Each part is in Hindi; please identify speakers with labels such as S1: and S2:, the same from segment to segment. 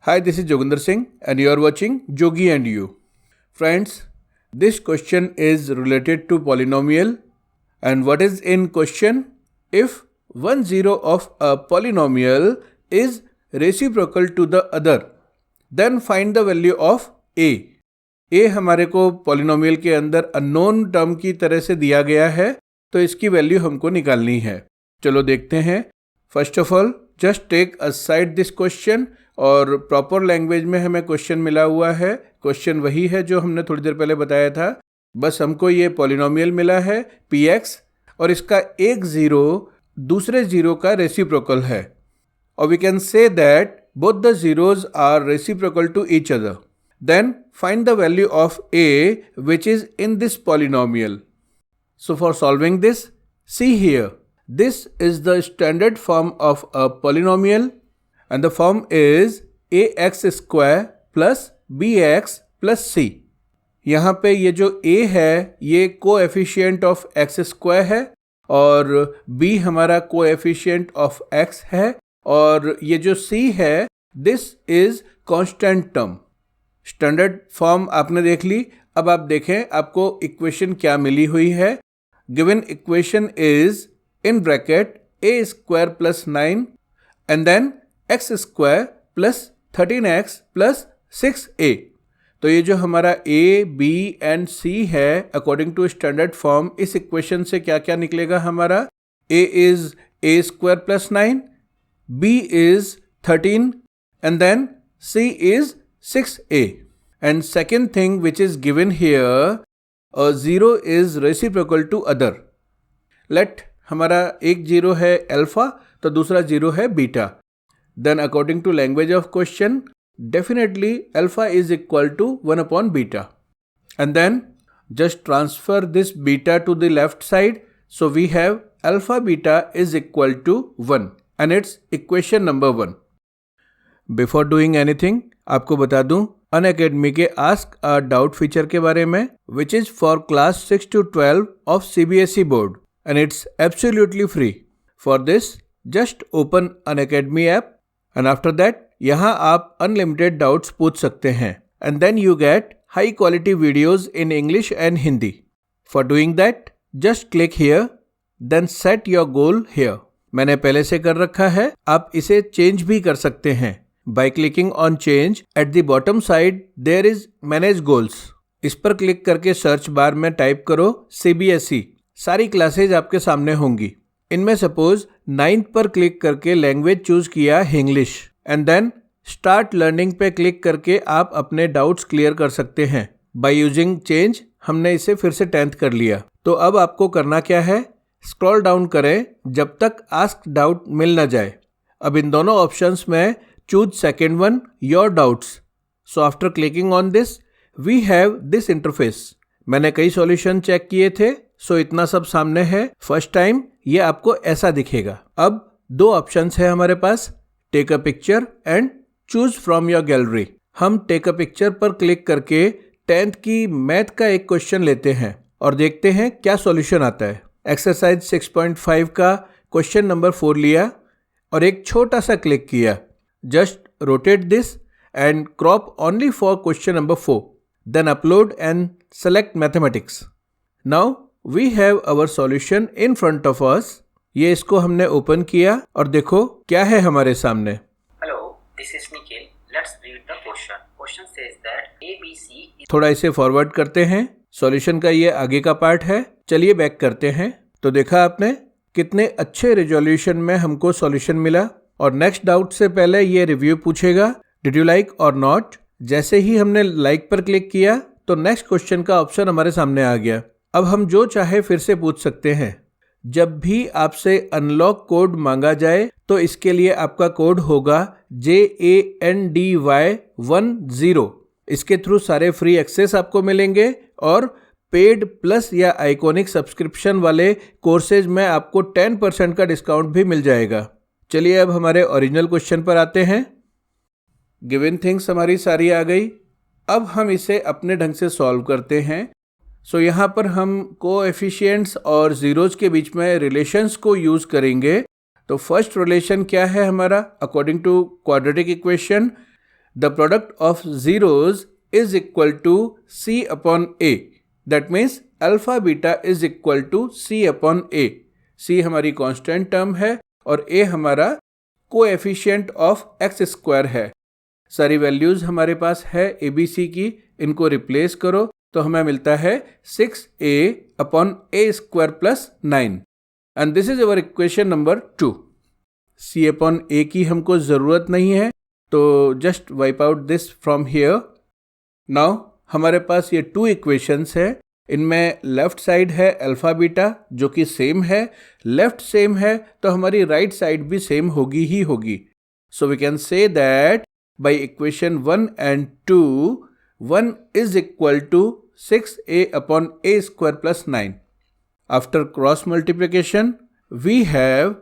S1: Hi, this is Joginder Singh and you are watching Jogi and You. Friends, this question is related to polynomial, and what is in question? If one zero of a polynomial is reciprocal to the other, then find the value of a. a हमारे को पॉलिनोमियल के अंदर अननोन टर्म की तरह से दिया गया है, तो इसकी वैल्यू हमको निकालनी है. चलो देखते हैं. First of all just take aside this question, और प्रॉपर लैंग्वेज में हमें क्वेश्चन मिला हुआ है. क्वेश्चन वही है जो हमने थोड़ी देर पहले बताया था, बस हमको ये पॉलिनोमियल मिला है px, और इसका एक ज़ीरो दूसरे ज़ीरो का रेसिप्रोकल है, और we can say that both the zeros are reciprocal to each other. Then find the value of a which is in this polynomial. So for solving this, see here, this is the standard form of a polynomial, and the form is ax square plus bx plus c. यहाँ पे ये जो a है ये कोएफिशिएंट ऑफ एक्स स्क्वायर है, और b हमारा कोएफिशिएंट ऑफ x है, और ये जो c है this is constant term. Standard form आपने देख ली. अब आप देखें आपको इक्वेशन क्या मिली हुई है. Given equation is in bracket a square plus 9 and then x square plus 13x plus 6a. तो ये जो हमारा a, b एंड c है अकॉर्डिंग टू स्टैंडर्ड फॉर्म, इस इक्वेशन से क्या क्या निकलेगा हमारा. a is a square plus 9, b is 13 and then c is 6a. And second thing which is given here, a zero is reciprocal to other. Let हमारा एक जीरो है अल्फा तो दूसरा जीरो है beta. Then according to language of question, definitely alpha is equal to 1 upon beta. And then just transfer this beta to the left side. So we have alpha beta is equal to 1, and it's equation number 1. Before doing anything, आपको बता दूं अनअकैडमी के आस्क अ डाउट फीचर के बारे में, which is for class 6 to 12 of CBSE board, and it's absolutely free. For this just open Unacademy app, and after that यहाँ आप अनलिमिटेड डाउट्स पूछ सकते हैं, and then you get high quality videos in English and Hindi. For doing that just click here, then set your goal here. मैंने पहले से कर रखा है, आप इसे चेंज भी कर सकते हैं. By clicking on change, at the bottom side there is manage goals. इस पर क्लिक करके सर्च बार में टाइप करो CBSE. सारी क्लासेज आपके सामने होंगी. इनमें सपोज 9th पर क्लिक करके लैंग्वेज चूज किया English, and then start learning पे क्लिक करके आप अपने डाउट्स क्लियर कर सकते हैं. बाय यूजिंग चेंज हमने इसे फिर से 10th कर लिया. तो अब आपको करना क्या है, स्क्रॉल डाउन करें जब तक आस्क डाउट मिल न जाए. अब इन दोनों ऑप्शंस में choose second one, your doubts. So after clicking on this, we have this interface. मैंने कई सॉल्यूशन चेक किए थे, सो इतना सब सामने है. फर्स्ट टाइम ये आपको ऐसा दिखेगा. अब दो ऑप्शंस है हमारे पास, take a picture and choose from your gallery. हम टेक अ पिक्चर पर क्लिक करके 10th की मैथ का एक क्वेश्चन लेते हैं और देखते हैं क्या सॉल्यूशन आता है. एक्सरसाइज 6.5 का क्वेश्चन नंबर 4 लिया और एक छोटा सा क्लिक किया. Just rotate this and crop only for question number 4. Then upload and select mathematics. Now we have our solution in front of us. ये इसको हमने ओपन किया और देखो क्या है हमारे सामने.
S2: Hello, this is Nikhil. Let's read the question. Question says that ABC is...
S1: थोड़ा इसे फॉरवर्ड करते हैं. सॉल्यूशन का ये आगे का पार्ट है. चलिए बैक करते हैं. तो देखा आपने कितने अच्छे रिजोल्यूशन में हमको सॉल्यूशन मिला. और नेक्स्ट डाउट से पहले ये रिव्यू पूछेगा, डिड यू लाइक और नॉट. जैसे ही हमने लाइक पर क्लिक किया तो नेक्स्ट क्वेश्चन का ऑप्शन हमारे सामने आ गया. अब हम जो चाहे फिर से पूछ सकते हैं. जब भी आपसे अनलॉक कोड मांगा जाए तो इसके लिए आपका कोड होगा JANDY10. इसके थ्रू सारे फ्री एक्सेस आपको मिलेंगे, और पेड प्लस या आइकॉनिक सब्सक्रिप्शन वाले कोर्सेज में आपको 10% का डिस्काउंट भी मिल जाएगा. चलिए अब हमारे ओरिजिनल क्वेश्चन पर आते हैं. गिवन थिंग्स हमारी सारी आ गई. अब हम इसे अपने ढंग से सॉल्व करते हैं. सो यहाँ पर हम कोएफिशिएंट्स और ज़ीरोज़ के बीच में रिलेशंस को यूज़ करेंगे. तो फर्स्ट रिलेशन क्या है हमारा, according to quadratic equation, the product of zeros is equal to C upon A. That means alpha beta is equal to C upon A. C हमारी कांस्टेंट टर्म है और A हमारा कोएफिशिएंट ऑफ एक्स स्क्वायर है. सारी वैल्यूज हमारे पास है ABC की, इनको रिप्लेस करो तो हमें मिलता है 6A upon A square plus 9. And this is our equation number 2. C upon A की हमको ज़रूरत नहीं है, तो just wipe out this from here. Now हमारे पास ये 2 इक्वेशंस है. इनमें लेफ्ट साइड है अल्फा बीटा जो कि सेम है, लेफ्ट सेम है तो हमारी राइट साइड भी सेम होगी ही होगी. So we can say that by equation 1 and 2 1 is equal to 6A upon A square plus 9. After cross multiplication we have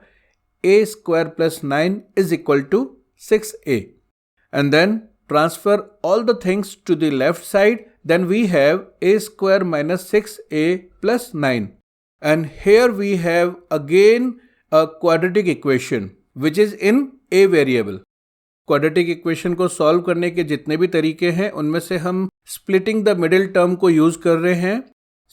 S1: A square plus 9 is equal to 6A, and then transfer all the things to the left side. Then we have A square minus 6A plus 9, and here we have again a quadratic equation which is in A variable. Quadratic equation को सॉल्व करने के जितने भी तरीके हैं उनमें से हम स्प्लिटिंग द मिडिल टर्म को यूज कर रहे हैं.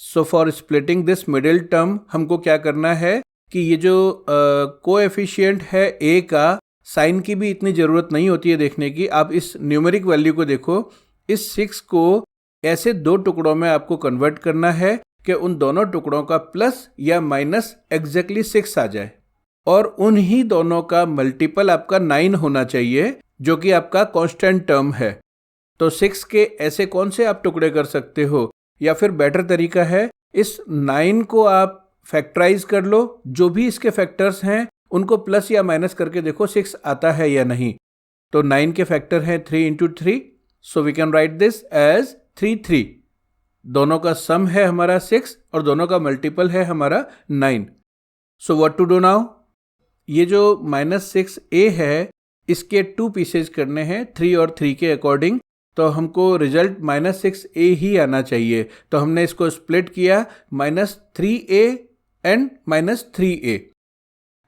S1: So for splitting this middle term हमको क्या करना है कि ये जो कोएफिशिएंट है A का, साइन की भी इतनी ज़रूरत नहीं होती है देखने की. आप इस न्यूमेरिक वैल्यू को देखो, इस 6 को ऐसे 2 टुकड़ों में आपको कन्वर्ट करना है कि उन दोनों टुकड़ों का प्लस या माइनस एग्जैक्टली 6 आ जाए, और उन्हीं दोनों का मल्टीपल आपका 9 होना चाहिए जो कि आपका कांस्टेंट टर्म है. तो 6 के ऐसे कौन से आप टुकड़े कर सकते हो, या फिर बेटर तरीका है इस 9 को आप फैक्टराइज कर लो. जो भी इसके फैक्टर्स हैं उनको प्लस या माइनस करके देखो 6 आता है या नहीं. तो 9 के फैक्टर हैं 3 into 3, so we can write this as 3. दोनों का सम है हमारा 6 और दोनों का मल्टीपल है हमारा 9. So what to do now, ये जो -6A है इसके 2 पीसेज करने हैं 3 और 3 के अकॉर्डिंग. तो हमको रिजल्ट -6A ही आना चाहिए. तो हमने इसको स्प्लिट किया -3A एंड -3A.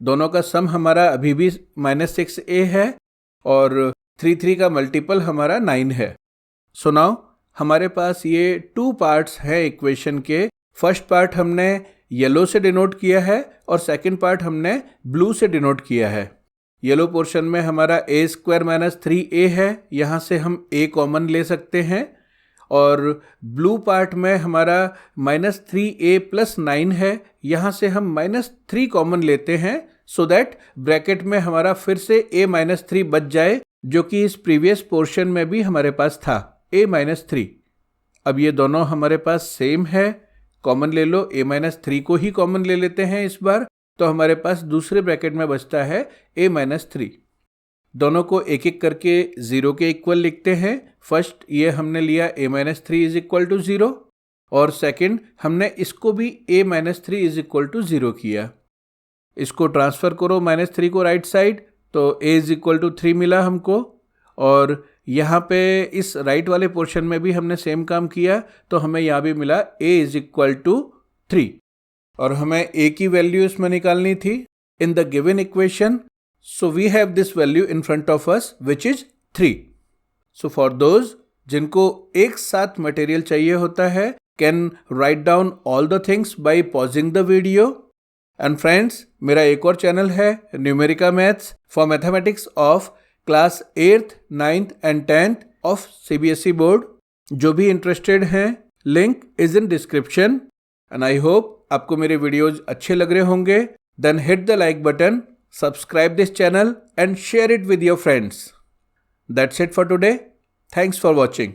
S1: दोनों का सम हमारा अभी भी -6A है और 3 का मल्टीपल हमारा 9 है. सो नाउ हमारे पास ये 2 पार्ट्स हैं इक्वेशन के. फर्स्ट पार्ट हमने येलो से डिनोट किया है और सेकंड पार्ट हमने ब्लू से डिनोट किया है. येलो पोर्शन में हमारा A स्क्वायर माइनस 3A है, यहाँ से हम A कॉमन ले सकते हैं. और ब्लू पार्ट में हमारा -3A प्लस 9 है, यहाँ से हम -3 कॉमन लेते हैं सो दैट ब्रैकेट में हमारा फिर से A-3 बच जाए, जो कि इस प्रीवियस पोर्शन में भी हमारे पास था A-3. अब ये दोनों हमारे पास सेम है, कॉमन ले लो. A-3 को ही कॉमन ले लेते हैं इस बार, तो हमारे पास दूसरे ब्रैकेट में बचता है A-3. दोनों को एक एक करके 0 के इक्वल लिखते हैं. फर्स्ट ये हमने लिया A-3 इज इक्वल टू 0, और सेकंड हमने इसको भी A-3 इज इक्वल टू 0 किया. इसको ट्रांसफ़र करो -3 को राइट साइड, तो A इज इक्वल टू 3 मिला हमको. और यहाँ पे इस राइट वाले पोर्शन में भी हमने सेम काम किया, तो हमें यहाँ भी मिला A इज इक्वल टू 3. और हमें A की वैल्यू इसमें निकालनी थी in the given equation. So we have this value in front of us which is 3. So for those जिनको एक साथ मटेरियल चाहिए होता है, can write down all the things by pausing the video. And friends, मेरा एक और चैनल है Numerica maths for mathematics of class 8th, 9th and 10th of CBSE board. जो भी इंटरेस्टेड हैं, link is in description. And I hope आपको मेरे वीडियोज अच्छे लग रहे होंगे. Then hit the like button, subscribe this channel and share it with your friends. That's it for today. Thanks for watching.